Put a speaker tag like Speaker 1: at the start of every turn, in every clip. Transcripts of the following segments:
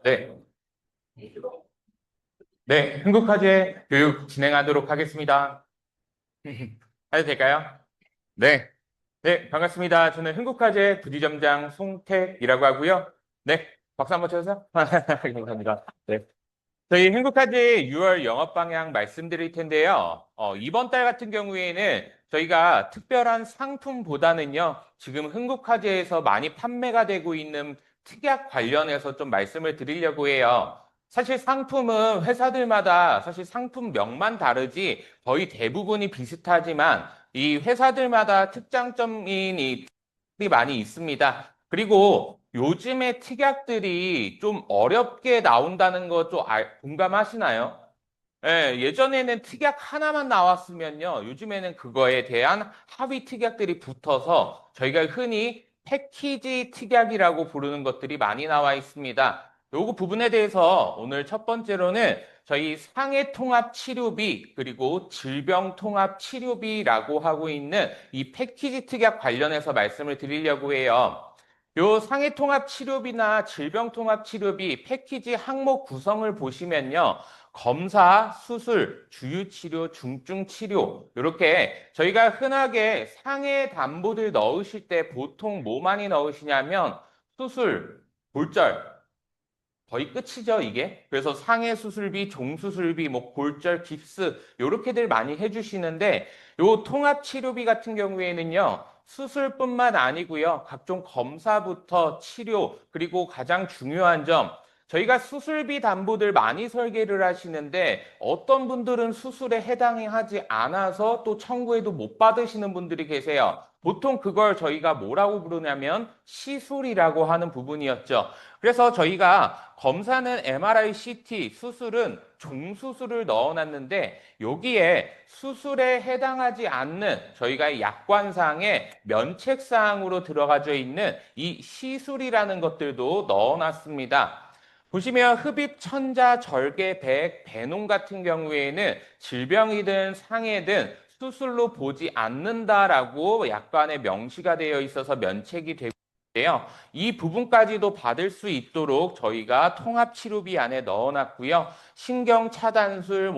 Speaker 1: 네, 네, 흥국화재 교육 진행하도록 하겠습니다. 해도 될까요? 네, 네, 반갑습니다. 저는 흥국화재 부지점장 송택이라고 하고요. 네, 박수 한번 쳐주세요. 감사합니다. 네. 저희 행복하게 6월 영업 방향 말씀드릴 텐데요. 이번 달 같은 경우에는 저희가 특별한 상품보다는요, 지금 흥국화재에서 많이 판매가 되고 있는 특약 관련해서 좀 말씀을 드리려고 해요. 사실 상품은 회사들마다 사실 상품명만 다르지 거의 대부분이 비슷하지만 이 회사들마다 특장점인 이 많이 있습니다. 그리고 요즘에 특약들이 좀 어렵게 나온다는 거 좀 공감하시나요? 예, 예전에는 특약 하나만 나왔으면요. 요즘에는 그거에 대한 하위 특약들이 붙어서 저희가 흔히 패키지 특약이라고 부르는 것들이 많이 나와 있습니다. 요거 부분에 대해서 오늘 첫 번째로는 저희 상해 통합 치료비 그리고 질병 통합 치료비라고 하고 있는 이 패키지 특약 관련해서 말씀을 드리려고 해요. 요 상해 통합 치료비나 질병 통합 치료비 패키지 항목 구성을 보시면요. 검사, 수술, 주유치료, 중증치료 이렇게 저희가 흔하게 상해 담보들 넣으실 때 보통 뭐 많이 넣으시냐면 수술, 골절 거의 끝이죠, 이게. 그래서 상해 수술비, 종수술비, 뭐 골절, 깁스 요렇게들 많이 해주시는데 요 통합 치료비 같은 경우에는요. 수술뿐만 아니고요. 각종 검사부터 치료 그리고 가장 중요한 점 저희가 수술비 담보들 많이 설계를 하시는데 어떤 분들은 수술에 해당이 하지 않아서 또 청구해도 못 받으시는 분들이 계세요. 보통 그걸 저희가 뭐라고 부르냐면 시술이라고 하는 부분이었죠. 그래서 저희가 검사는 MRI, CT, 수술은 종수술을 넣어놨는데 여기에 수술에 해당하지 않는 저희가 약관상의 면책사항으로 들어가져 있는 이 시술이라는 것들도 넣어놨습니다. 보시면 흡입, 천자, 절개, 백, 배농 같은 경우에는 질병이든 상해든 수술로 보지 않는다라고 약관에 명시가 되어 있어서 면책이 되고 있는데요. 이 부분까지도 받을 수 있도록 저희가 통합치료비 안에 넣어놨고요. 신경차단술,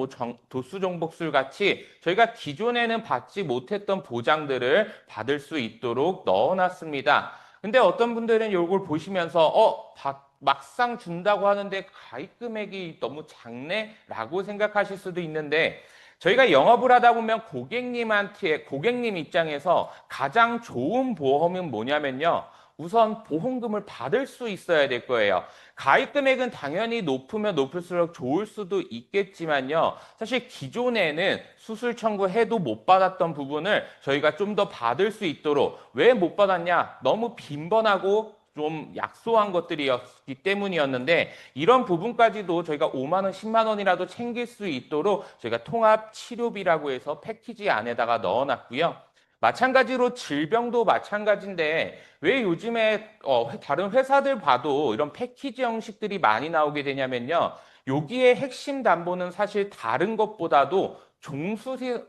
Speaker 1: 도수정복술 같이 저희가 기존에는 받지 못했던 보장들을 받을 수 있도록 넣어놨습니다. 근데 어떤 분들은 이걸 보시면서 막상 준다고 하는데 가입 금액이 너무 작네라고 생각하실 수도 있는데 저희가 영업을 하다 보면 고객님 입장에서 가장 좋은 보험은 뭐냐면요. 우선 보험금을 받을 수 있어야 될 거예요. 가입 금액은 당연히 높으면 높을수록 좋을 수도 있겠지만요. 사실 기존에는 수술 청구해도 못 받았던 부분을 저희가 좀 더 받을 수 있도록 왜 못 받았냐? 너무 빈번하고 좀 약소한 것들이었기 때문이었는데 이런 부분까지도 저희가 5만 원, 10만 원이라도 챙길 수 있도록 저희가 통합 치료비라고 해서 패키지 안에다가 넣어놨고요. 마찬가지로 질병도 마찬가지인데 왜 요즘에 다른 회사들 봐도 이런 패키지 형식들이 많이 나오게 되냐면요. 여기에 핵심 담보는 사실 다른 것보다도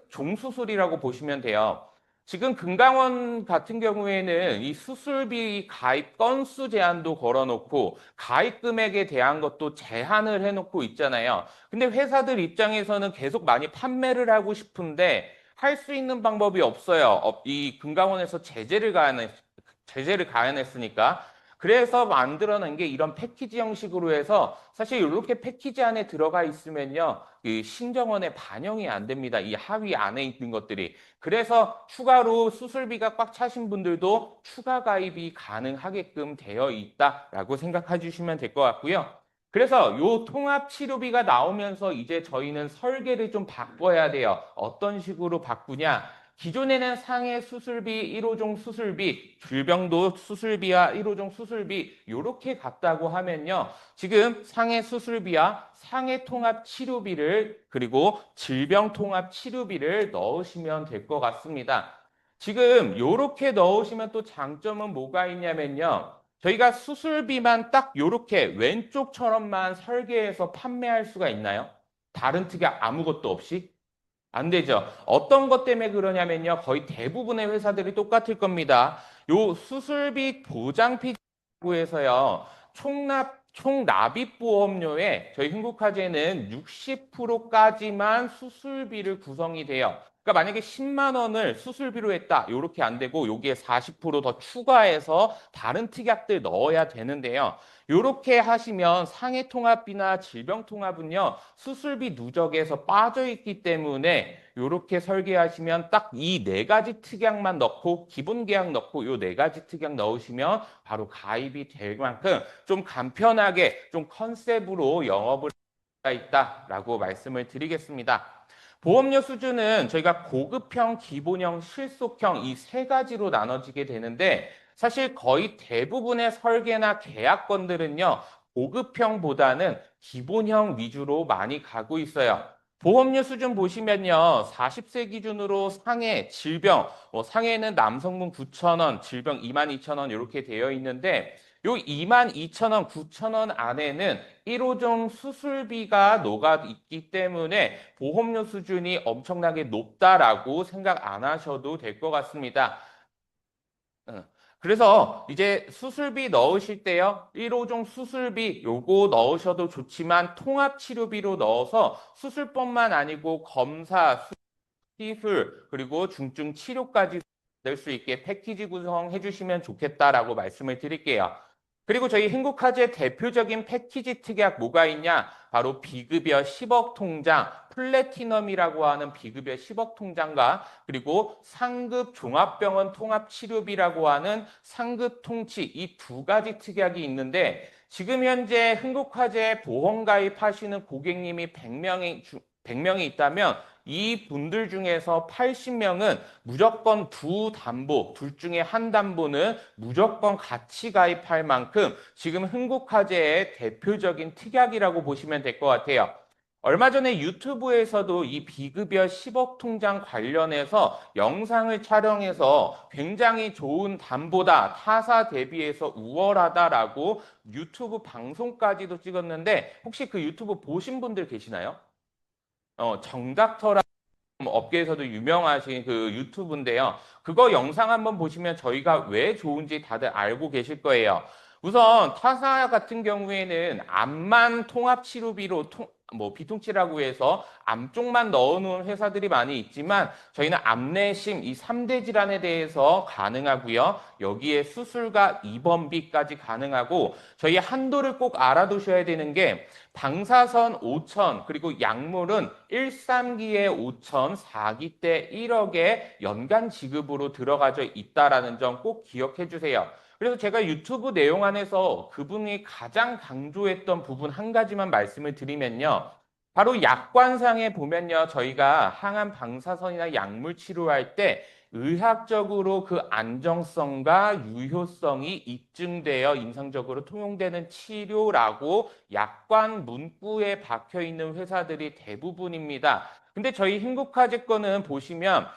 Speaker 1: 종수술이라고 보시면 돼요. 지금 금강원 같은 경우에는 이 수술비 가입 건수 제한도 걸어놓고 가입 금액에 대한 것도 제한을 해놓고 있잖아요. 근데 회사들 입장에서는 계속 많이 판매를 하고 싶은데 할 수 있는 방법이 없어요. 이 금강원에서 제재를 가해냈으니까. 그래서 만들어낸 게 이런 패키지 형식으로 해서 사실 이렇게 패키지 안에 들어가 있으면요. 이 신정원에 반영이 안 됩니다. 이 하위 안에 있는 것들이. 그래서 추가로 수술비가 꽉 차신 분들도 추가 가입이 가능하게끔 되어 있다라고 생각해 주시면 될 것 같고요. 그래서 요 통합 치료비가 나오면서 이제 저희는 설계를 좀 바꿔야 돼요. 어떤 식으로 바꾸냐? 기존에는 상해 수술비, 1호종 수술비, 질병도 수술비와 1호종 수술비 이렇게 갔다고 하면요. 지금 상해 수술비와 상해 통합 치료비를 그리고 질병 통합 치료비를 넣으시면 될 것 같습니다. 지금 이렇게 넣으시면 또 장점은 뭐가 있냐면요. 저희가 수술비만 딱 이렇게 왼쪽처럼만 설계해서 판매할 수가 있나요? 다른 특약 아무것도 없이? 안 되죠. 어떤 것 때문에 그러냐면요. 거의 대부분의 회사들이 똑같을 겁니다. 요 수술비 보장피라고 해서요. 총납입보험료에 저희 흥국화재는 60%까지만 수술비를 구성이 돼요. 그러니까 만약에 10만 원을 수술비로 했다. 요렇게 안 되고 여기에 40%더 추가해서 다른 특약들 넣어야 되는데요. 요렇게 하시면 상해통합비나 질병통합은요, 수술비 누적에서 빠져 있기 때문에 요렇게 설계하시면 딱 이 네 가지 특약만 넣고 기본 계약 넣고 요 네 가지 특약 넣으시면 바로 가입이 될 만큼 좀 간편하게 좀 컨셉으로 영업을 할 수가 있다라고 말씀을 드리겠습니다. 보험료 수준은 저희가 고급형, 기본형, 실속형 이 세 가지로 나눠지게 되는데 사실 거의 대부분의 설계나 계약건들은요. 고급형보다는 기본형 위주로 많이 가고 있어요. 보험료 수준 보시면요. 40세 기준으로 상해, 질병, 상해는 남성분 9,000원, 질병 22,000원 이렇게 되어 있는데 요 22,000원, 9,000원 안에는 1호종 수술비가 녹아 있기 때문에 보험료 수준이 엄청나게 높다라고 생각 안 하셔도 될 것 같습니다. 어. 그래서 이제 수술비 넣으실 때요. 1호종 수술비 요거 넣으셔도 좋지만 통합치료비로 넣어서 수술뿐만 아니고 검사, 시술, 그리고 중증 치료까지 될 수 있게 패키지 구성해 주시면 좋겠다라고 말씀을 드릴게요. 그리고 저희 흥국화재 대표적인 패키지 특약 뭐가 있냐? 바로 비급여 10억 통장, 플래티넘이라고 하는 비급여 10억 통장과 그리고 상급 종합병원 통합치료비라고 하는 상급 통치 이 두 가지 특약이 있는데 지금 현재 흥국화재 보험 가입하시는 고객님이 100명이 있다면 이 분들 중에서 80명은 무조건 두 담보, 둘 중에 한 담보는 무조건 같이 가입할 만큼 지금 흥국화재의 대표적인 특약이라고 보시면 될 것 같아요. 얼마 전에 유튜브에서도 이 비급여 10억 통장 관련해서 영상을 촬영해서 굉장히 좋은 담보다 타사 대비해서 우월하다라고 유튜브 방송까지도 찍었는데 혹시 그 유튜브 보신 분들 계시나요? 정닥터라 업계에서도 유명하신 그 유튜브인데요. 그거 영상 한번 보시면 저희가 왜 좋은지 다들 알고 계실 거예요. 우선 타사 같은 경우에는 암만 통합치료비로 비통치라고 해서 암 쪽만 넣어놓은 회사들이 많이 있지만 저희는 암내심 이 3대 질환에 대해서 가능하고요. 여기에 수술과 입원비까지 가능하고 저희 한도를 꼭 알아두셔야 되는 게 방사선 5천 그리고 약물은 1, 3기에 5천, 4기 때 1억의 연간 지급으로 들어가져 있다라는 점 꼭 기억해 주세요. 그래서 제가 유튜브 내용 안에서 그분이 가장 강조했던 부분 한 가지만 말씀을 드리면요. 바로 약관상에 보면요. 저희가 항암 방사선이나 약물 치료할 때 의학적으로 그 안정성과 유효성이 입증되어 임상적으로 통용되는 치료라고 약관 문구에 박혀 있는 회사들이 대부분입니다. 근데 저희 흥국화재 거는 보시면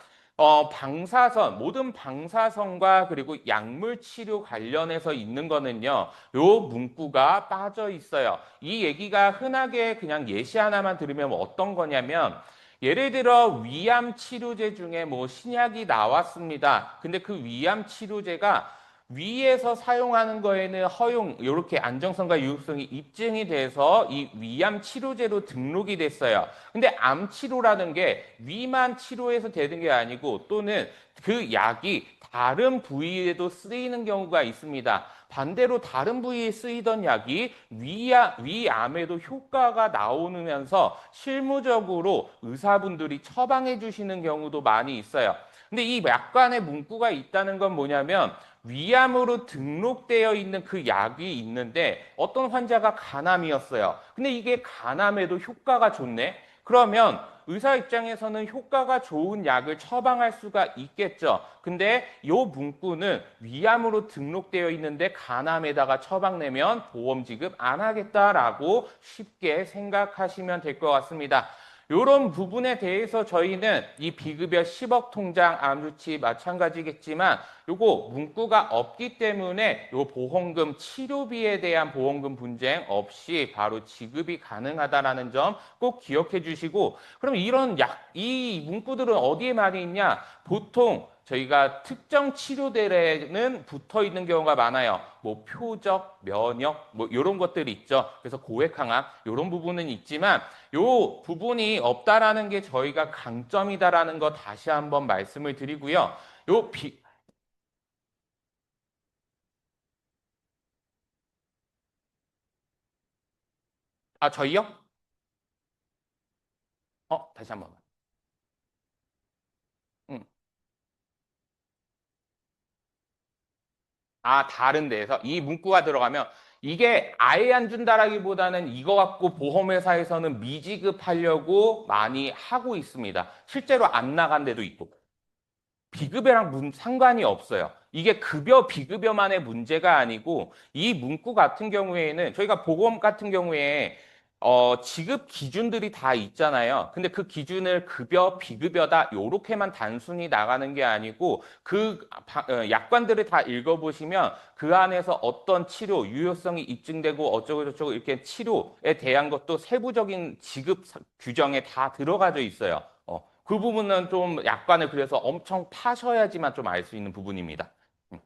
Speaker 1: 모든 방사선과 그리고 약물 치료 관련해서 있는 거는요, 요 문구가 빠져 있어요. 이 얘기가 흔하게 그냥 예시 하나만 들으면 어떤 거냐면, 예를 들어 위암 치료제 중에 뭐 신약이 나왔습니다. 근데 그 위암 치료제가 위에서 사용하는 거에는 허용, 이렇게 안정성과 유효성이 입증이 돼서 이 위암 치료제로 등록이 됐어요. 근데 암 치료라는 게 위만 치료해서 되는 게 아니고 또는 그 약이 다른 부위에도 쓰이는 경우가 있습니다. 반대로 다른 부위에 쓰이던 약이 위암에도 효과가 나오면서 실무적으로 의사분들이 처방해 주시는 경우도 많이 있어요. 근데 이 약관에 문구가 있다는 건 뭐냐면 위암으로 등록되어 있는 그 약이 있는데 어떤 환자가 간암이었어요. 근데 이게 간암에도 효과가 좋네? 그러면 의사 입장에서는 효과가 좋은 약을 처방할 수가 있겠죠. 근데 이 문구는 위암으로 등록되어 있는데 간암에다가 처방 내면 보험 지급 안 하겠다라고 쉽게 생각하시면 될 것 같습니다. 이런 부분에 대해서 저희는 이 비급여 10억 통장 암수치 마찬가지겠지만 요거 문구가 없기 때문에 요 보험금 치료비에 대한 보험금 분쟁 없이 바로 지급이 가능하다라는 점 꼭 기억해 주시고 그럼 이 문구들은 어디에 많이 있냐? 보통 저희가 특정 치료들에는 붙어 있는 경우가 많아요. 뭐 표적, 면역, 뭐 이런 것들이 있죠. 그래서 고액항암 이런 부분은 있지만 요 부분이 없다라는 게 저희가 강점이다라는 거 다시 한번 말씀을 드리고요. 요 비, 저희요? 다시 한번. 음. 다른 데에서 이 문구가 들어가면 이게 아예 안 준다라기보다는 이거 갖고 보험회사에서는 미지급하려고 많이 하고 있습니다. 실제로 안 나간 데도 있고. 비급여랑 상관이 없어요. 이게 급여, 비급여만의 문제가 아니고 이 문구 같은 경우에는 저희가 보험 같은 경우에 지급 기준들이 다 있잖아요. 근데 그 기준을 급여, 비급여다 요렇게만 단순히 나가는 게 아니고 약관들을 다 읽어보시면 그 안에서 어떤 치료, 유효성이 입증되고 어쩌고 저쩌고 이렇게 치료에 대한 것도 세부적인 지급 규정에 다 들어가져 있어요. 그 부분은 좀 약관을 그래서 엄청 파셔야지만 좀 알 수 있는 부분입니다. 음.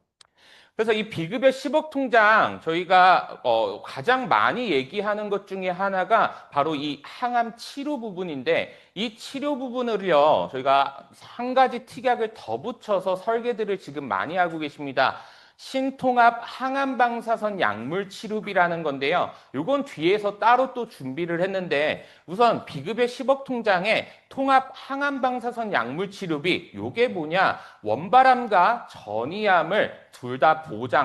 Speaker 1: 그래서 이 비급여 10억 통장 저희가 가장 많이 얘기하는 것 중에 하나가 바로 이 항암 치료 부분인데 이 치료 부분을요 저희가 한 가지 특약을 더 붙여서 설계들을 지금 많이 하고 계십니다. 신통합 항암방사선 약물 치료비라는 건데요. 이건 뒤에서 따로 또 준비를 했는데 우선 비급여 10억 통장에 통합 항암방사선 약물 치료비 요게 뭐냐? 원바람과 전이암을 둘 다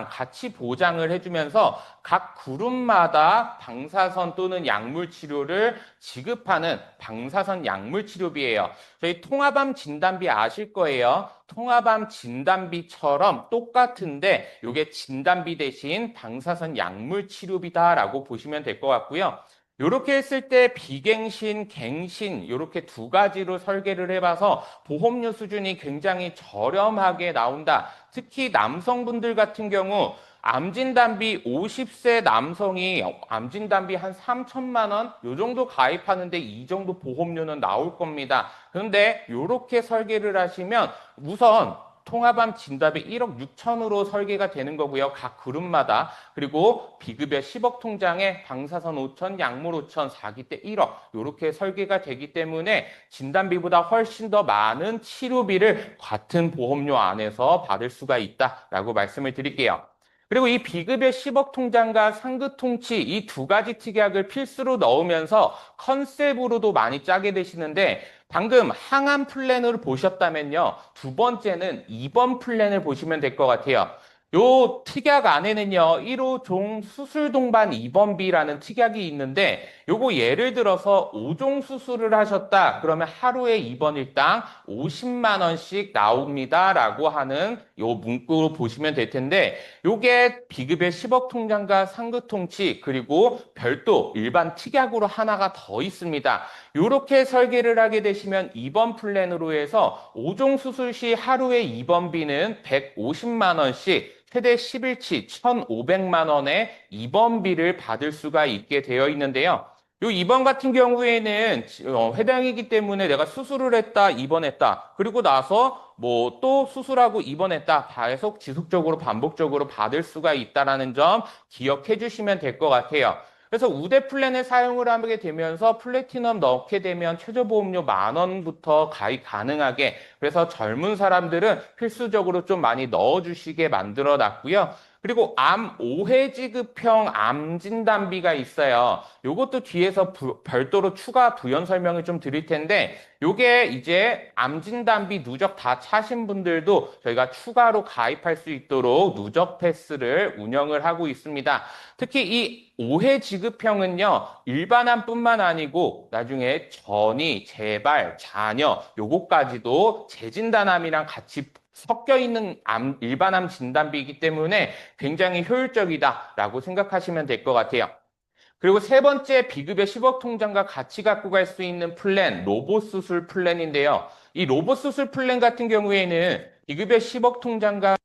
Speaker 1: 같이 보장을 해주면서 각 그룹마다 방사선 또는 약물 치료를 지급하는 방사선 약물 치료비예요. 저희 통합암 진단비 아실 거예요. 통합암 진단비처럼 똑같은데 이게 진단비 대신 방사선 약물 치료비다라고 보시면 될 것 같고요. 이렇게 했을 때 비갱신, 갱신 이렇게 두 가지로 설계를 해봐서 보험료 수준이 굉장히 저렴하게 나온다. 특히 남성분들 같은 경우 암진단비 50세 남성이 암진단비 한 3천만 원? 요 정도 가입하는데 이 정도 보험료는 나올 겁니다. 그런데 이렇게 설계를 하시면 우선 통합암 진단비 1억 6천으로 설계가 되는 거고요. 각 그룹마다. 그리고 비급여 10억 통장에 방사선 5천, 약물 5천, 4기 때 1억 이렇게 설계가 되기 때문에 진단비보다 훨씬 더 많은 치료비를 같은 보험료 안에서 받을 수가 있다라고 말씀을 드릴게요. 그리고 이 비급여 10억 통장과 상급통치 이 두 가지 특약을 필수로 넣으면서 컨셉으로도 많이 짜게 되시는데 방금 항암 플랜을 보셨다면요. 두 번째는 2번 플랜을 보시면 될 것 같아요. 요 특약 안에는요. 1호 종 수술 동반 입원비라는 특약이 있는데 요거 예를 들어서 5종 수술을 하셨다. 그러면 하루에 입원일당 50만 원씩 나옵니다라고 하는 요 문구로 보시면 될 텐데 요게 비급여 10억 통장과 상급통치 그리고 별도 일반 특약으로 하나가 더 있습니다. 이렇게 설계를 하게 되시면 입원 플랜으로 해서 5종 수술 시 하루의 입원비는 150만 원씩 최대 10일치 1,500만 원의 입원비를 받을 수가 있게 되어 있는데요. 요 입원 같은 경우에는 해당이기 때문에 내가 수술을 했다, 입원했다. 그리고 나서 뭐 또 수술하고 입원했다. 계속 지속적으로 반복적으로 받을 수가 있다라는 점 기억해 주시면 될 것 같아요. 그래서 우대 플랜을 사용을 하게 되면서 플래티넘 넣게 되면 최저보험료 10,000원부터 가입 가능하게 그래서 젊은 사람들은 필수적으로 좀 많이 넣어주시게 만들어 놨고요. 그리고 암 5회 지급형 암 진단비가 있어요. 요것도 뒤에서 별도로 추가 부연 설명을 좀 드릴 텐데 요게 이제 암 진단비 누적 다 차신 분들도 저희가 추가로 가입할 수 있도록 누적 패스를 운영을 하고 있습니다. 특히 이 5회 지급형은요, 일반암뿐만 아니고 나중에 전이, 재발, 잔여, 요거까지도 재진단암이랑 같이 섞여 있는 일반암 진단비이기 때문에 굉장히 효율적이다라고 생각하시면 될 것 같아요. 그리고 세 번째 비급여 10억 통장과 같이 갖고 갈 수 있는 플랜, 로봇 수술 플랜인데요. 이 로봇 수술 플랜 같은 경우에는 비급여 10억 통장과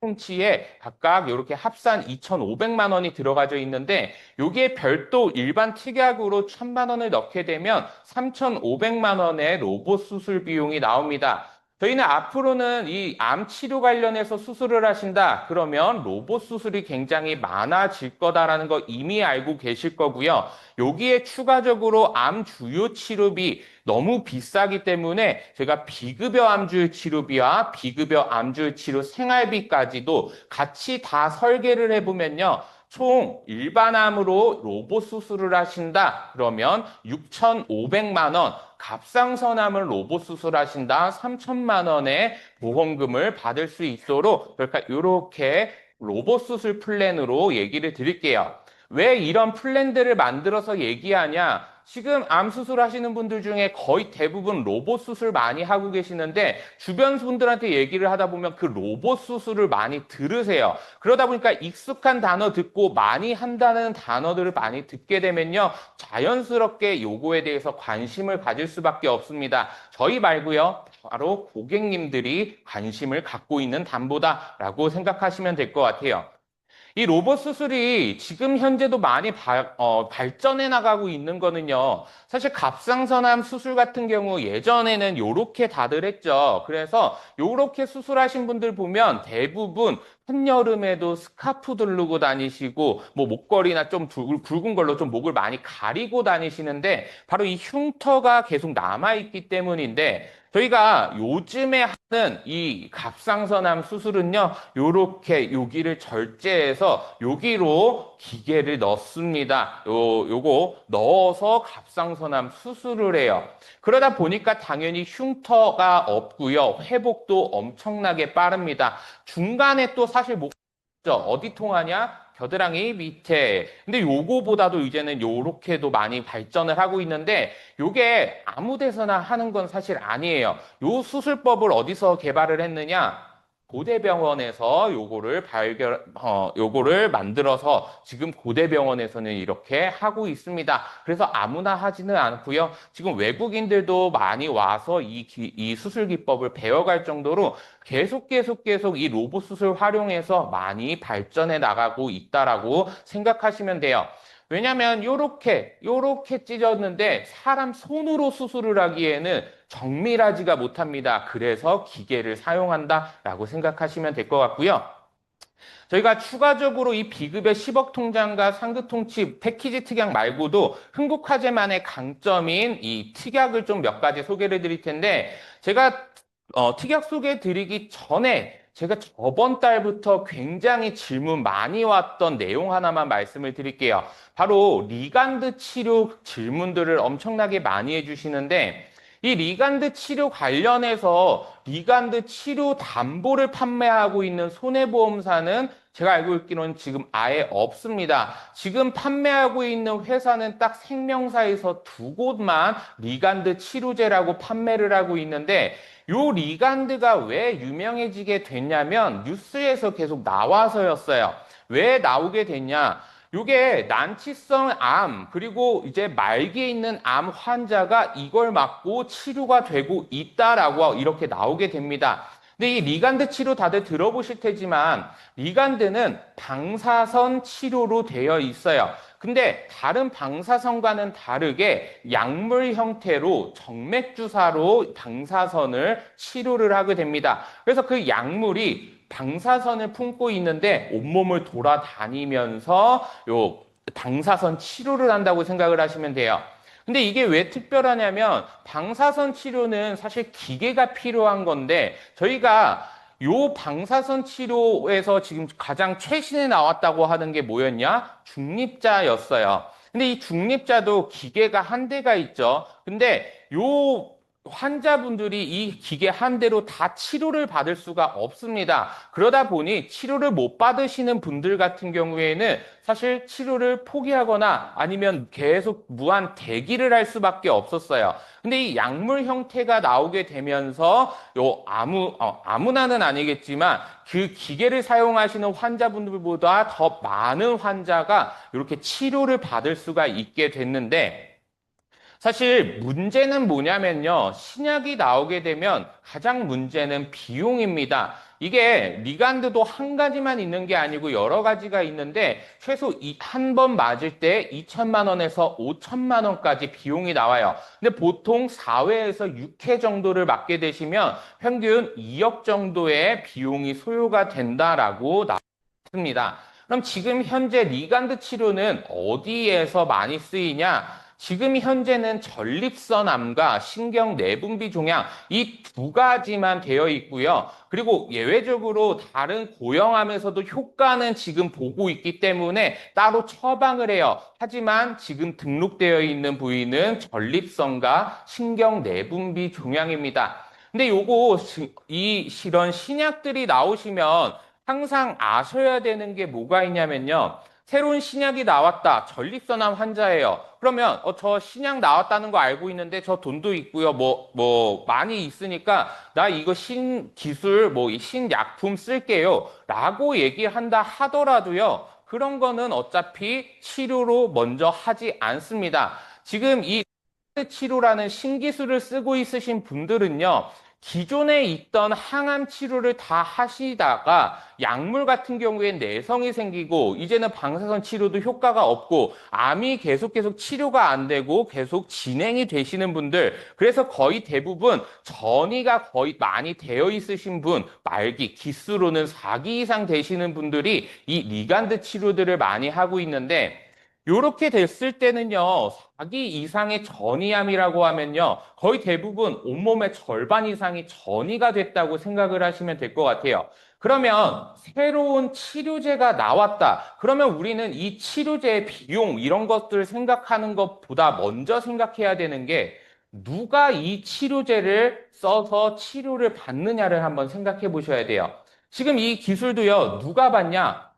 Speaker 1: 통치에 각각 이렇게 합산 2,500만 원이 들어가져 있는데 여기에 별도 일반 특약으로 1,000만 원을 넣게 되면 3,500만 원의 로봇 수술 비용이 나옵니다. 저희는 앞으로는 이 암 치료 관련해서 수술을 하신다. 그러면 로봇 수술이 굉장히 많아질 거다라는 거 이미 알고 계실 거고요. 여기에 추가적으로 암 주요 치료비 너무 비싸기 때문에 제가 비급여 암주율 치료비와 비급여 암주율 치료 생활비까지도 같이 다 설계를 해보면요. 총 일반암으로 로봇 수술을 하신다. 그러면 6,500만 원, 갑상선암을 로봇 수술하신다. 3천만 원의 보험금을 받을 수 있도록 그러니까 이렇게 로봇 수술 플랜으로 얘기를 드릴게요. 왜 이런 플랜들을 만들어서 얘기하냐? 지금 암 수술하시는 분들 중에 거의 대부분 로봇 수술 많이 하고 계시는데 주변 분들한테 얘기를 하다 보면 그 로봇 수술을 많이 들으세요. 그러다 보니까 익숙한 단어 듣고 많이 한다는 단어들을 많이 듣게 되면요. 자연스럽게 요거에 대해서 관심을 가질 수밖에 없습니다. 저희 말고요. 바로 고객님들이 관심을 갖고 있는 담보다라고 생각하시면 될 것 같아요. 이 로봇 수술이 지금 현재도 많이 발전해 나가고 있는 거는요. 사실 갑상선암 수술 같은 경우 예전에는 요렇게 다들 했죠. 그래서 요렇게 수술하신 분들 보면 대부분 한여름에도 스카프 두르고 다니시고 뭐 목걸이나 좀 굵은 걸로 좀 목을 많이 가리고 다니시는데 바로 이 흉터가 계속 남아있기 때문인데 저희가 요즘에 하는 이 갑상선암 수술은요, 요렇게 여기를 절제해서 여기로 기계를 넣습니다. 요거 넣어서 갑상선암 수술을 해요. 그러다 보니까 당연히 흉터가 없고요, 회복도 엄청나게 빠릅니다. 중간에 또 사실 어디 통하냐? 겨드랑이 밑에. 근데 요거보다도 이제는 요렇게도 많이 발전을 하고 있는데 요게 아무 데서나 하는 건 사실 아니에요. 요 수술법을 어디서 개발을 했느냐? 고대병원에서 요거를 만들어서 지금 고대병원에서는 이렇게 하고 있습니다. 그래서 아무나 하지는 않고요. 지금 외국인들도 많이 와서 이 수술 기법을 배워갈 정도로 계속 이 로봇 수술 활용해서 많이 발전해 나가고 있다라고 생각하시면 돼요. 왜냐면 요렇게 찢었는데 사람 손으로 수술을 하기에는 정밀하지가 못합니다. 그래서 기계를 사용한다라고 생각하시면 될 것 같고요. 저희가 추가적으로 이 비급여 10억 통장과 상급 통치 패키지 특약 말고도 흥국화재만의 강점인 이 특약을 좀 몇 가지 소개를 드릴 텐데 제가 특약 소개 드리기 전에 제가 저번 달부터 굉장히 질문 많이 왔던 내용 하나만 말씀을 드릴게요. 바로 리간드 치료 질문들을 엄청나게 많이 해주시는데 이 리간드 치료 관련해서 리간드 치료 담보를 판매하고 있는 손해보험사는 제가 알고 있기로는 지금 아예 없습니다. 지금 판매하고 있는 회사는 딱 생명사에서 두 곳만 리간드 치료제라고 판매를 하고 있는데 요 리간드가 왜 유명해지게 됐냐면 뉴스에서 계속 나와서였어요. 왜 나오게 됐냐? 요게 난치성 암 그리고 이제 말기에 있는 암 환자가 이걸 맞고 치료가 되고 있다라고 이렇게 나오게 됩니다. 근데 이 리간드 치료 다들 들어보실 테지만 리간드는 방사선 치료로 되어 있어요. 근데 다른 방사선과는 다르게 약물 형태로 정맥 주사로 방사선을 치료를 하게 됩니다. 그래서 그 약물이 방사선을 품고 있는데 온몸을 돌아다니면서 요 방사선 치료를 한다고 생각을 하시면 돼요. 근데 이게 왜 특별하냐면 방사선 치료는 사실 기계가 필요한 건데 저희가 요 방사선 치료에서 지금 가장 최신에 나왔다고 하는 게 뭐였냐? 중립자였어요. 근데 이 중립자도 기계가 한 대가 있죠. 근데 요 환자분들이 이 기계 한 대로 다 치료를 받을 수가 없습니다. 그러다 보니 치료를 못 받으시는 분들 같은 경우에는 사실 치료를 포기하거나 아니면 계속 무한 대기를 할 수밖에 없었어요. 근데 이 약물 형태가 나오게 되면서 아무나는 아니겠지만 그 기계를 사용하시는 환자분들보다 더 많은 환자가 이렇게 치료를 받을 수가 있게 됐는데 사실 문제는 뭐냐면요. 신약이 나오게 되면 가장 문제는 비용입니다. 이게 리간드도 한 가지만 있는 게 아니고 여러 가지가 있는데 최소 한 번 맞을 때 2천만 원에서 5천만 원까지 비용이 나와요. 근데 보통 4회에서 6회 정도를 맞게 되시면 평균 2억 정도의 비용이 소요가 된다라고 나왔습니다. 그럼 지금 현재 리간드 치료는 어디에서 많이 쓰이냐? 지금 현재는 전립선암과 신경 내분비 종양 이 두 가지만 되어 있고요. 그리고 예외적으로 다른 고형암에서도 효과는 지금 보고 있기 때문에 따로 처방을 해요. 하지만 지금 등록되어 있는 부위는 전립선과 신경 내분비 종양입니다. 근데 이런 신약들이 나오시면 항상 아셔야 되는 게 뭐가 있냐면요. 새로운 신약이 나왔다. 전립선암 환자예요. 그러면 저 신약 나왔다는 거 알고 있는데 저 돈도 있고요. 많이 있으니까 나 이거 신기술 이 신약품 쓸게요. 라고 얘기한다 하더라도요. 그런 거는 어차피 치료로 먼저 하지 않습니다. 지금 이 치료라는 신기술을 쓰고 있으신 분들은요. 기존에 있던 항암 치료를 다 하시다가 약물 같은 경우엔 내성이 생기고 이제는 방사선 치료도 효과가 없고 암이 계속 치료가 안 되고 계속 진행이 되시는 분들 그래서 거의 대부분 전이가 거의 많이 되어 있으신 분 말기 기수로는 4기 이상 되시는 분들이 이 리간드 치료들을 많이 하고 있는데 요렇게 됐을 때는요, 4기 이상의 전이암이라고 하면요, 거의 대부분 온몸의 절반 이상이 전이가 됐다고 생각을 하시면 될 것 같아요. 그러면 새로운 치료제가 나왔다. 그러면 우리는 이 치료제의 비용, 이런 것들을 생각하는 것보다 먼저 생각해야 되는 게 누가 이 치료제를 써서 치료를 받느냐를 한번 생각해 보셔야 돼요. 지금 이 기술도요, 누가 받냐?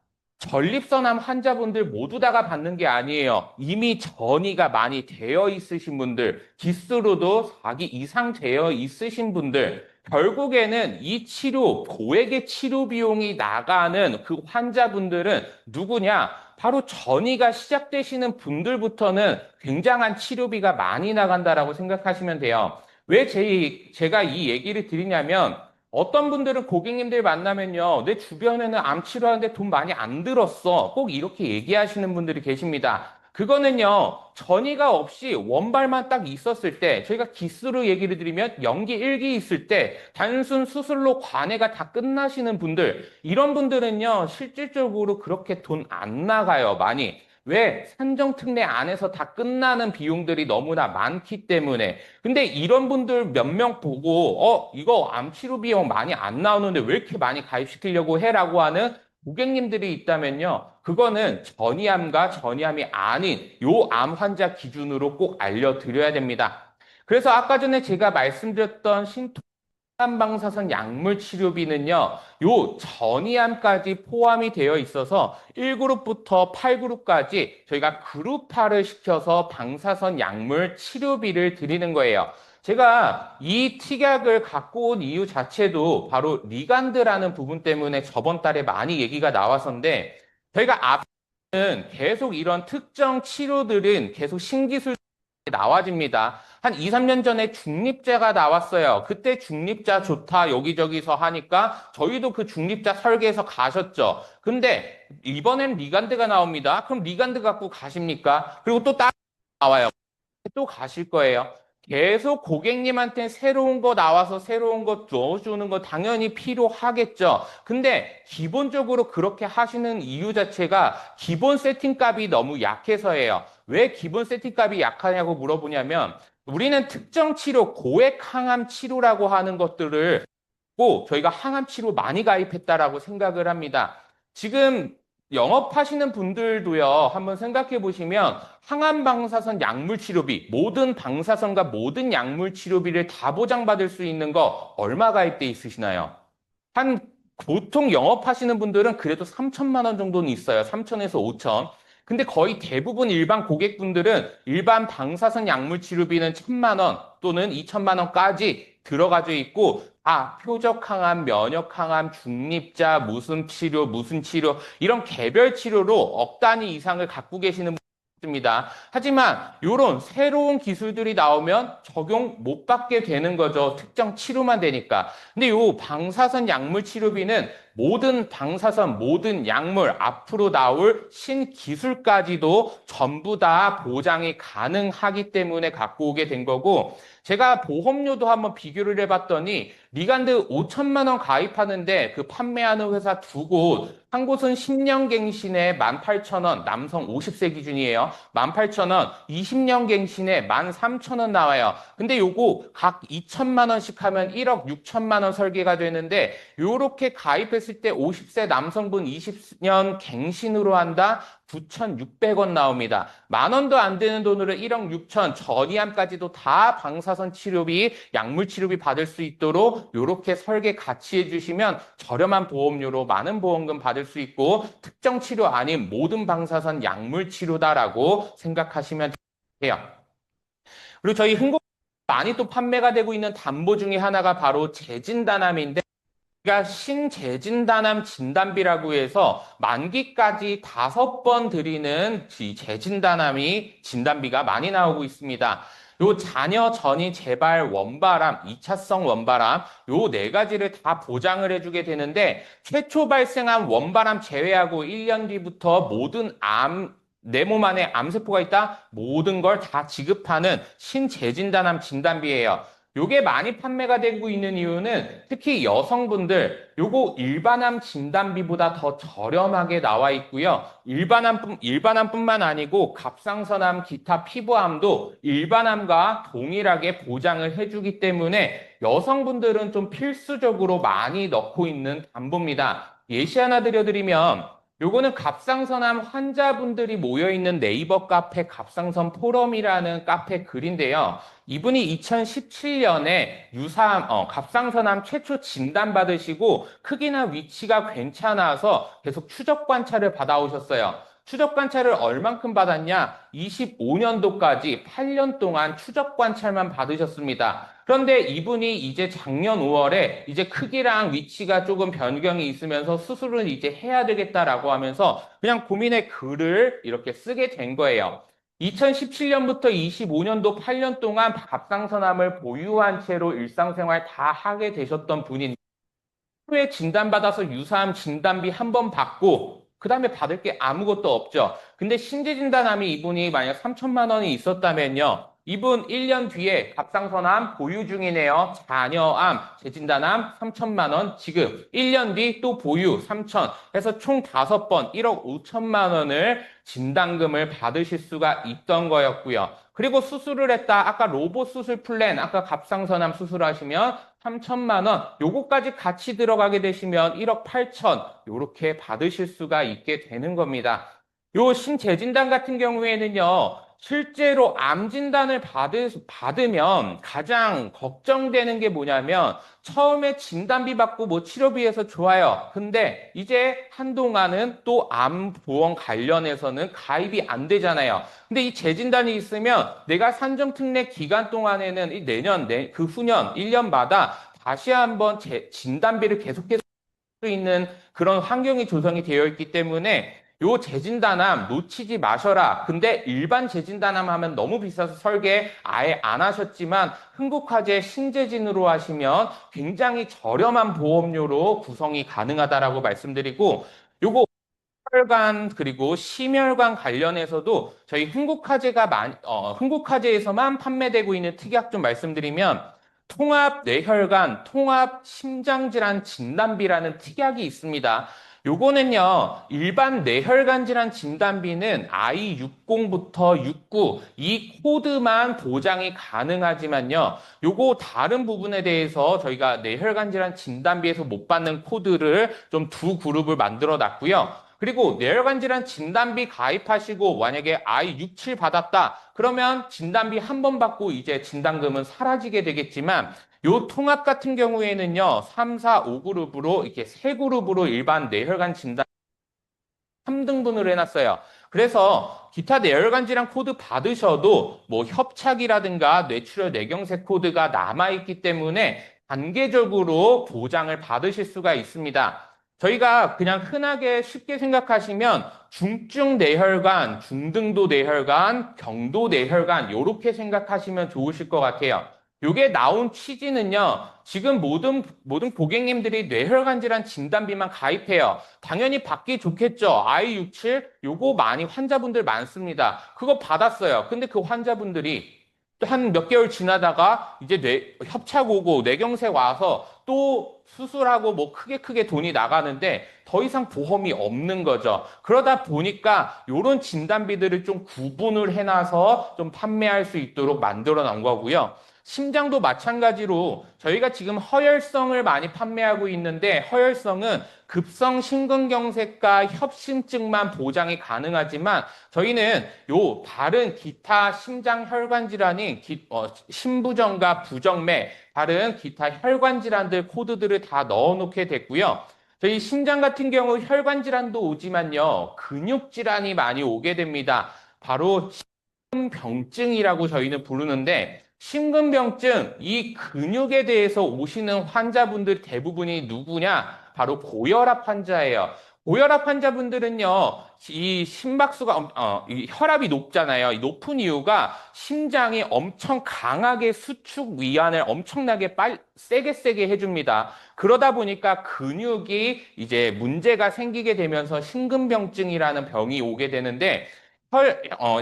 Speaker 1: 전립선암 환자분들 모두 다가 받는 게 아니에요. 이미 전이가 많이 되어 있으신 분들, 기수로도 4기 이상 되어 있으신 분들, 결국에는 이 치료, 고액의 치료 비용이 나가는 그 환자분들은 누구냐? 바로 전이가 시작되시는 분들부터는 굉장한 치료비가 많이 나간다라고 생각하시면 돼요. 왜 제가 이 얘기를 드리냐면, 어떤 분들은 고객님들 만나면요, 내 주변에는 암 치료하는데 돈 많이 안 들었어. 꼭 이렇게 얘기하시는 분들이 계십니다. 그거는요, 전이가 없이 원발만 딱 있었을 때, 저희가 기수로 얘기를 드리면 연기 1기 있을 때, 단순 수술로 관해가 다 끝나시는 분들, 이런 분들은요, 실질적으로 그렇게 돈 안 나가요, 많이. 왜? 산정특례 안에서 다 끝나는 비용들이 너무나 많기 때문에. 근데 이런 분들 몇 명 보고, 이거 암 치료 비용 많이 안 나오는데 왜 이렇게 많이 가입시키려고 해라고 하는 고객님들이 있다면요. 그거는 전이암과 전이암이 아닌 요 암 환자 기준으로 꼭 알려드려야 됩니다. 그래서 아까 전에 제가 말씀드렸던 방사선 약물 치료비는요, 요 전이암까지 포함이 되어 있어서 1그룹부터 8그룹까지 저희가 그룹화를 시켜서 방사선 약물 치료비를 드리는 거예요. 제가 이 특약을 갖고 온 이유 자체도 바로 리간드라는 부분 때문에 저번 달에 많이 얘기가 나왔었는데, 저희가 앞에는 계속 이런 특정 치료들은 계속 신기술 나와집니다. 한 2, 3년 전에 중립자가 나왔어요. 그때 중립자 좋다 여기저기서 하니까 저희도 그 중립자 설계해서 가셨죠. 근데 이번엔 리간드가 나옵니다. 그럼 리간드 갖고 가십니까? 그리고 또 따로 나와요. 또 가실 거예요. 계속 고객님한테 새로운 거 나와서 새로운 거 넣어주는 거 당연히 필요하겠죠. 근데 기본적으로 그렇게 하시는 이유 자체가 기본 세팅값이 너무 약해서예요. 왜 기본 세팅값이 약하냐고 물어보냐면 우리는 특정 치료, 고액 항암 치료라고 하는 것들을 꼭 저희가 항암 치료 많이 가입했다라고 생각을 합니다. 지금 영업하시는 분들도요, 한번 생각해 보시면 항암방사선 약물치료비, 모든 방사선과 모든 약물치료비를 다 보장받을 수 있는 거 얼마 가입돼 있으시나요? 한 보통 영업하시는 분들은 그래도 3천만 원 정도는 있어요. 3천에서 5천. 근데 거의 대부분 일반 고객분들은 일반 방사선 약물 치료비는 1천만 원 또는 2천만 원까지 들어가져 있고 표적 항암, 면역 항암, 중립자, 무슨 치료 이런 개별 치료로 억 단위 이상을 갖고 계시는 분입니다. 하지만 이런 새로운 기술들이 나오면 적용 못 받게 되는 거죠. 특정 치료만 되니까. 근데 요 방사선 약물 치료비는 모든 방사선, 모든 약물, 앞으로 나올 신기술까지도 전부 다 보장이 가능하기 때문에 갖고 오게 된 거고, 제가 보험료도 한번 비교를 해봤더니, 리간드 5천만 원 가입하는데 그 판매하는 회사 두 곳, 한 곳은 10년 갱신에 18,000원, 남성 50세 기준이에요. 18,000원, 20년 갱신에 13,000원 나와요. 근데 요거 각 2천만 원씩 하면 1억 6천만 원 설계가 되는데 요렇게 가입했을 때 50세 남성분 20년 갱신으로 한다? 9,600원 나옵니다. 만 원도 안 되는 돈으로 1억 6천, 전이암까지도 다 방사선 치료비, 약물 치료비 받을 수 있도록 요렇게 설계 같이 해주시면 저렴한 보험료로 많은 보험금 받을 수 있고 특정 치료 아닌 모든 방사선 약물 치료다라고 생각하시면 돼요. 그리고 저희 흥국 많이 또 판매가 되고 있는 담보 중에 하나가 바로 재진단암인데 그러니까 신재진단암 진단비라고 해서 만기까지 5번 드리는 이 재진단암이 진단비가 많이 나오고 있습니다. 요 자녀 전이 재발 원바람, 2차성 원바람 요 네 가지를 다 보장을 해주게 되는데 최초 발생한 원바람 제외하고 1년 뒤부터 모든 내 몸 안에 암세포가 있다? 모든 걸 다 지급하는 신재진단암 진단비예요. 요게 많이 판매가 되고 있는 이유는 특히 여성분들 요거 일반암 진단비보다 더 저렴하게 나와 있고요. 일반암뿐만 아니고 갑상선암, 기타 피부암도 일반암과 동일하게 보장을 해주기 때문에 여성분들은 좀 필수적으로 많이 넣고 있는 담보입니다. 예시 하나 드려드리면 요거는 갑상선암 환자분들이 모여있는 네이버 카페 갑상선 포럼이라는 카페 글인데요. 이분이 2017년에 갑상선암 최초 진단받으시고 크기나 위치가 괜찮아서 계속 추적 관찰을 받아오셨어요. 추적 관찰을 얼만큼 받았냐? 25년도까지 8년 동안 추적 관찰만 받으셨습니다. 그런데 이분이 이제 작년 5월에 이제 크기랑 위치가 조금 변경이 있으면서 수술은 이제 해야 되겠다라고 하면서 그냥 고민의 글을 이렇게 쓰게 된 거예요. 2017년부터 25년도 8년 동안 갑상선암을 보유한 채로 일상생활 다 하게 되셨던 분인 후에 진단받아서 유사암 진단비 한 번 받고 그 다음에 받을 게 아무것도 없죠. 근데 신재진단암이 이분이 만약 3천만 원이 있었다면요. 이분 1년 뒤에 갑상선암 보유 중이네요. 자녀암, 재진단암 3천만 원 지급. 1년 뒤 또 보유 3천 해서 총 5번 1억 5천만 원을 진단금을 받으실 수가 있던 거였고요. 그리고 수술을 했다. 아까 로봇 수술 플랜, 아까 갑상선암 수술하시면 3천만 원, 요거까지 같이 들어가게 되시면 1억 8천, 요렇게 받으실 수가 있게 되는 겁니다. 요 신재진단 같은 경우에는요, 실제로 암 진단을 받으면 가장 걱정되는 게 뭐냐면, 처음에 진단비 받고 뭐 치료비에서 좋아요. 근데 이제 한동안은 또 암 보험 관련해서는 가입이 안 되잖아요. 근데 이 재진단이 있으면 내가 산정 특례 기간 동안에는 이 그 후년, 1년마다 다시 한번 진단비를 계속해서 수 있는 그런 환경이 조성이 되어 있기 때문에 요 재진단암 놓치지 마셔라. 근데 일반 재진단암 하면 너무 비싸서 설계 아예 안 하셨지만 흥국화재 신재진으로 하시면 굉장히 저렴한 보험료로 구성이 가능하다라고 말씀드리고 요거 혈관 그리고 심혈관 관련해서도 저희 흥국화재에서만 판매되고 있는 특약 좀 말씀드리면 통합 뇌혈관, 통합 심장질환 진단비라는 특약이 있습니다. 요거는요, 일반 뇌혈관 질환 진단비는 I60부터 69, 이 코드만 보장이 가능하지만요, 요거 다른 부분에 대해서 저희가 뇌혈관 질환 진단비에서 못 받는 코드를 좀 두 그룹을 만들어 놨고요. 그리고 뇌혈관 질환 진단비 가입하시고 만약에 I67 받았다. 그러면 진단비 한 번 받고 이제 진단금은 사라지게 되겠지만 요 통합 같은 경우에는요. 3, 4, 5그룹으로 이렇게 세 그룹으로 일반 뇌혈관 진단 3등분을 해놨어요. 그래서 기타 뇌혈관 질환 코드 받으셔도 뭐 협착이라든가 뇌출혈 뇌경색 코드가 남아있기 때문에 단계적으로 보장을 받으실 수가 있습니다. 저희가 그냥 흔하게 쉽게 생각하시면 중증 뇌혈관, 중등도 뇌혈관, 경도 뇌혈관 이렇게 생각하시면 좋으실 것 같아요. 요게 나온 취지는요. 지금 모든 고객님들이 뇌혈관 질환 진단비만 가입해요. 당연히 받기 좋겠죠. I67 요거 많이 환자분들 많습니다. 그거 받았어요. 근데 그 환자분들이 한 몇 개월 지나다가 이제 협착 오고 뇌경색 와서 또 수술하고 뭐 크게 돈이 나가는데 더 이상 보험이 없는 거죠. 그러다 보니까 요런 진단비들을 좀 구분을 해놔서 좀 판매할 수 있도록 만들어 놓은 거고요. 심장도 마찬가지로 저희가 지금 허혈성을 많이 판매하고 있는데 허혈성은 급성 심근경색과 협심증만 보장이 가능하지만 저희는 요 다른 기타 심장 혈관 질환인 심부전과 부정맥 다른 기타 혈관 질환들 코드들을 다 넣어놓게 됐고요. 저희 심장 같은 경우 혈관 질환도 오지만요. 근육 질환이 많이 오게 됩니다. 바로 심근병증이라고 저희는 부르는데 심근병증, 이 근육에 대해서 오시는 환자분들 대부분이 누구냐? 바로 고혈압 환자예요. 고혈압 환자분들은요, 이 심박수가, 이 혈압이 높잖아요. 이 높은 이유가 심장이 엄청 강하게 수축 위안을 엄청나게 세게 해줍니다. 그러다 보니까 근육이 이제 문제가 생기게 되면서 심근병증이라는 병이 오게 되는데,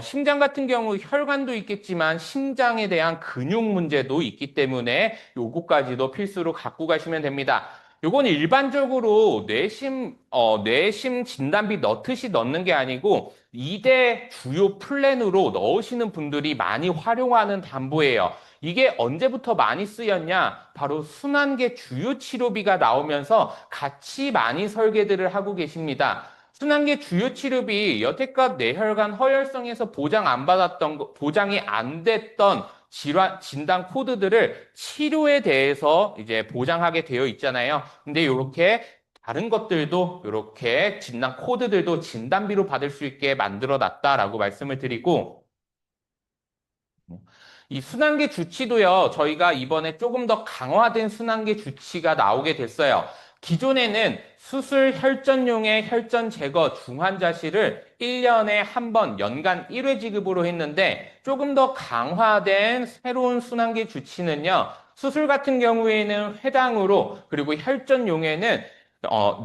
Speaker 1: 심장 같은 경우 혈관도 있겠지만 심장에 대한 근육 문제도 있기 때문에 요거까지도 필수로 갖고 가시면 됩니다. 요건 일반적으로 뇌심 진단비 넣듯이 넣는 게 아니고 2대 주요 플랜으로 넣으시는 분들이 많이 활용하는 담보예요. 이게 언제부터 많이 쓰였냐? 바로 순환계 주요 치료비가 나오면서 같이 많이 설계들을 하고 계십니다. 순환계 주요 치료비 여태껏 뇌혈관 허혈성에서 보장이 안 됐던 질환 진단 코드들을 치료에 대해서 이제 보장하게 되어 있잖아요. 근데 이렇게 다른 것들도 이렇게 진단 코드들도 진단비로 받을 수 있게 만들어 놨다라고 말씀을 드리고 이 순환계 주치도요, 저희가 이번에 조금 더 강화된 순환계 주치가 나오게 됐어요. 기존에는 수술 혈전용의 혈전 제거 중환자실을 1년에 한 번 연간 1회 지급으로 했는데 조금 더 강화된 새로운 순환계 주치는요, 수술 같은 경우에는 회당으로 그리고 혈전용에는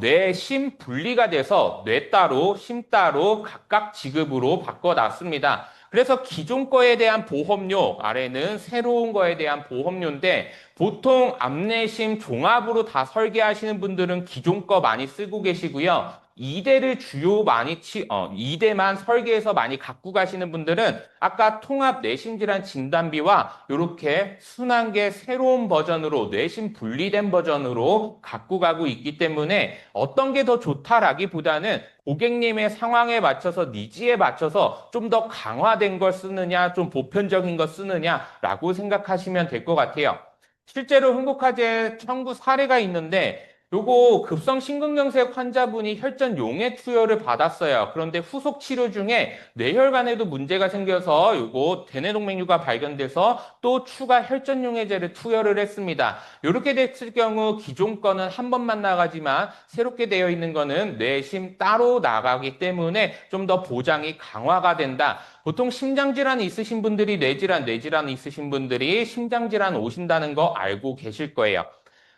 Speaker 1: 뇌심 분리가 돼서 뇌 따로, 심 따로 각각 지급으로 바꿔놨습니다. 그래서 기존 거에 대한 보험료, 아래는 새로운 거에 대한 보험료인데 보통 암내심 종합으로 다 설계하시는 분들은 기존 거 많이 쓰고 계시고요. 2대를 2대만 설계해서 많이 갖고 가시는 분들은 아까 통합 뇌심질환 진단비와 이렇게 순환계 새로운 버전으로 뇌심 분리된 버전으로 갖고 가고 있기 때문에 어떤 게 더 좋다라기보다는 고객님의 상황에 맞춰서 니즈에 맞춰서 좀 더 강화된 걸 쓰느냐 좀 보편적인 거 쓰느냐라고 생각하시면 될 것 같아요. 실제로 흥국화재 청구 사례가 있는데 요거 급성 심근경색 환자분이 혈전 용해 투여를 받았어요. 그런데 후속 치료 중에 뇌혈관에도 문제가 생겨서 요거 대뇌동맥류가 발견돼서 또 추가 혈전 용해제를 투여를 했습니다. 이렇게 됐을 경우 기존 거는 한 번만 나가지만 새롭게 되어 있는 거는 뇌심 따로 나가기 때문에 좀 더 보장이 강화가 된다. 보통 심장질환이 있으신 분들이 뇌질환 있으신 분들이 심장질환 오신다는 거 알고 계실 거예요.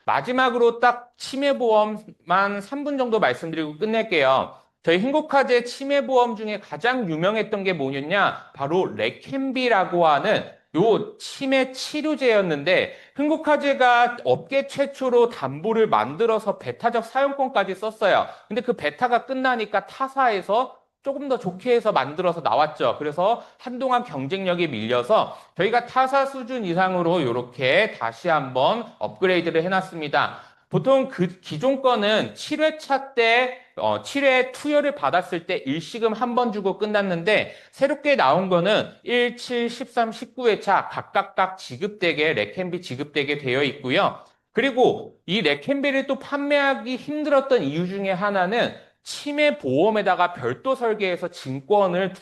Speaker 1: 마지막으로 딱 치매보험만 3분 정도 말씀드리고 끝낼게요. 저희 흥국화재 치매보험 중에 가장 유명했던 게 뭐였냐? 바로 레캠비라고 하는 요 치매 치료제였는데 흥국화재가 업계 최초로 담보를 만들어서 배타적 사용권까지 썼어요. 근데 그 배타가 끝나니까 타사에서 조금 더 좋게 해서 만들어서 나왔죠. 그래서 한동안 경쟁력이 밀려서 저희가 타사 수준 이상으로 이렇게 다시 한번 업그레이드를 해놨습니다. 보통 그 기존 거는 7회차 때 7회 투여를 받았을 때 일시금 한 번 주고 끝났는데 새롭게 나온 거는 1, 7, 13, 19회차 각각 지급되게 렉캔비 지급되게 되어 있고요. 그리고 이 렉캔비를 또 판매하기 힘들었던 이유 중에 하나는 치매 보험에다가 별도 설계해서 증권을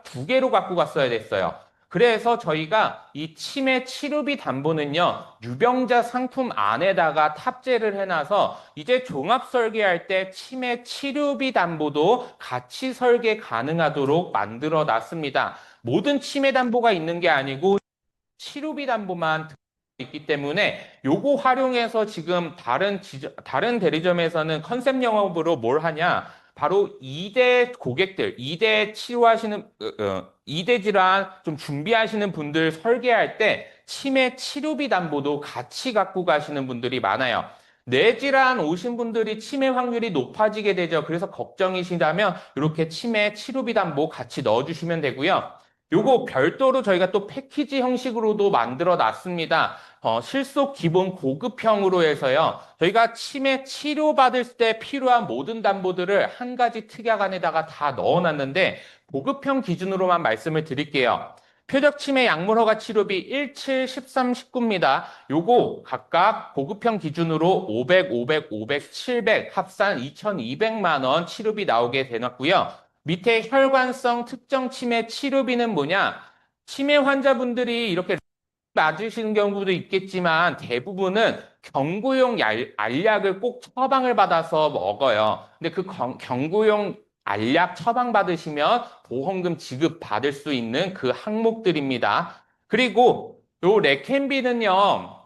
Speaker 1: 두 개로 갖고 갔어야 됐어요. 그래서 저희가 이 치매 치료비 담보는요, 유병자 상품 안에다가 탑재를 해놔서 이제 종합 설계할 때 치매 치료비 담보도 같이 설계 가능하도록 만들어 놨습니다. 모든 치매 담보가 있는 게 아니고 치료비 담보만 있기 때문에 요거 활용해서 지금 다른 대리점에서는 컨셉 영업으로 뭘 하냐? 바로 2대 고객들, 2대 치료하시는, 2대 질환 좀 준비하시는 분들 설계할 때 치매 치료비 담보도 같이 갖고 가시는 분들이 많아요. 뇌질환 오신 분들이 치매 확률이 높아지게 되죠. 그래서 걱정이시다면 이렇게 치매 치료비 담보 같이 넣어주시면 되고요. 요거 별도로 저희가 또 패키지 형식으로도 만들어 놨습니다. 실속 기본 고급형으로 해서요. 저희가 치매 치료받을 때 필요한 모든 담보들을 한 가지 특약 안에다가 다 넣어놨는데 고급형 기준으로만 말씀을 드릴게요. 표적 치매 약물 허가 치료비 1, 7, 13, 19입니다. 요거 각각 고급형 기준으로 500, 500, 500, 700 합산 2,200만 원 치료비 나오게 되놨고요. 밑에 혈관성 특정 치매 치료비는 뭐냐? 치매 환자분들이 이렇게 맞으시는 경우도 있겠지만 대부분은 경구용 알약을 꼭 처방을 받아서 먹어요. 근데 그 경구용 알약 처방 받으시면 보험금 지급 받을 수 있는 그 항목들입니다. 그리고 요 레캔비는요.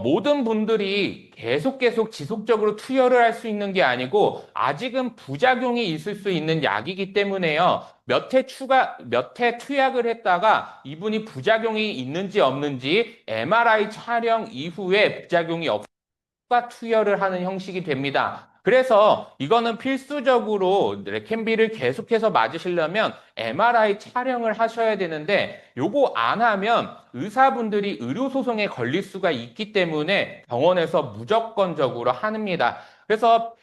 Speaker 1: 모든 분들이 계속 지속적으로 투여를 할 수 있는 게 아니고 아직은 부작용이 있을 수 있는 약이기 때문에요. 몇 회 투약을 했다가 이분이 부작용이 있는지 없는지 MRI 촬영 이후에 부작용이 없가 투여를 하는 형식이 됩니다. 그래서 이거는 필수적으로 레캔비를 계속해서 맞으시려면 MRI 촬영을 하셔야 되는데 요거 안 하면 의사분들이 의료소송에 걸릴 수가 있기 때문에 병원에서 무조건적으로 합니다. 그래서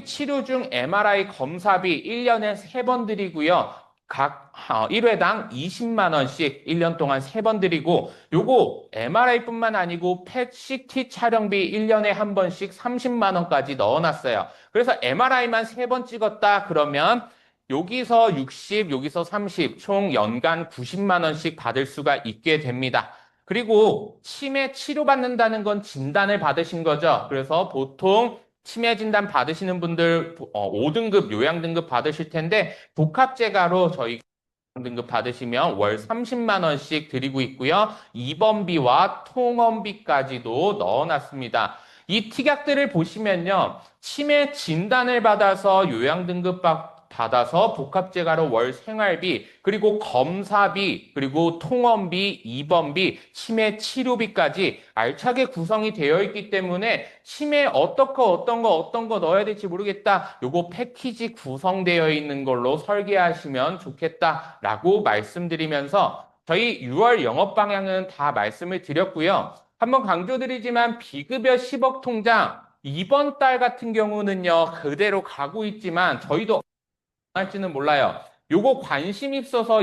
Speaker 1: 치료 중 MRI 검사비 1년에 3번 드리고요. 각 1회당 20만 원씩 1년 동안 3번 드리고 요거 MRI뿐만 아니고 펫 CT 촬영비 1년에 한 번씩 30만 원까지 넣어놨어요. 그래서 MRI만 3번 찍었다 그러면 여기서 60, 여기서 30, 총 연간 90만 원씩 받을 수가 있게 됩니다. 그리고 치매 치료받는다는 건 진단을 받으신 거죠. 그래서 보통 치매 진단 받으시는 분들 5등급 요양 등급 받으실 텐데 복합재가로 저희 등급 받으시면 월 30만 원씩 드리고 있고요. 입원비와 통원비까지도 넣어놨습니다. 이 특약들을 보시면요. 치매 진단을 받아서 요양 등급 받아서 복합재가로 월 생활비, 그리고 검사비, 그리고 통원비, 입원비, 치매 치료비까지 알차게 구성이 되어 있기 때문에 치매 어떤 거 넣어야 될지 모르겠다. 요거 패키지 구성되어 있는 걸로 설계하시면 좋겠다라고 말씀드리면서 저희 6월 영업 방향은 다 말씀을 드렸고요. 한번 강조드리지만 비급여 10억 통장 이번 달 같은 경우는요, 그대로 가고 있지만 저희도 할지는 몰라요. 요거 관심 있어서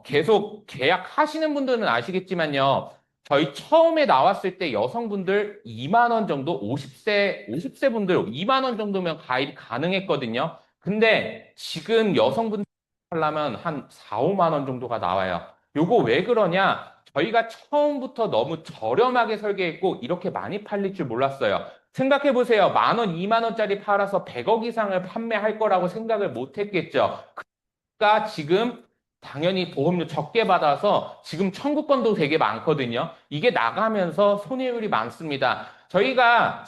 Speaker 1: 계속 계약하시는 분들은 아시겠지만요. 저희 처음에 나왔을 때 여성분들 2만 원 정도, 50세 분들 2만 원 정도면 가입이 가능했거든요. 근데 지금 여성분들 하려면 한 4, 5만 원 정도가 나와요. 요거 왜 그러냐? 저희가 처음부터 너무 저렴하게 설계했고 이렇게 많이 팔릴 줄 몰랐어요. 생각해 보세요. 만 원, 2만 원짜리 팔아서 100억 이상을 판매할 거라고 생각을 못 했겠죠. 그러니까 지금 당연히 보험료 적게 받아서 지금 청구권도 되게 많거든요. 이게 나가면서 손해율이 많습니다. 저희가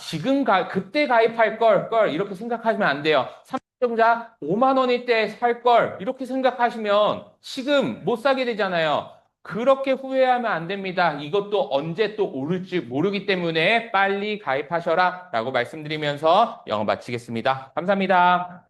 Speaker 1: 그때 가입할 걸 이렇게 생각하시면 안 돼요. 삼성전자 5만 원일 때 살 걸 이렇게 생각하시면 지금 못 사게 되잖아요. 그렇게 후회하면 안 됩니다. 이것도 언제 또 오를지 모르기 때문에 빨리 가입하셔라 라고 말씀드리면서 영어 마치겠습니다. 감사합니다.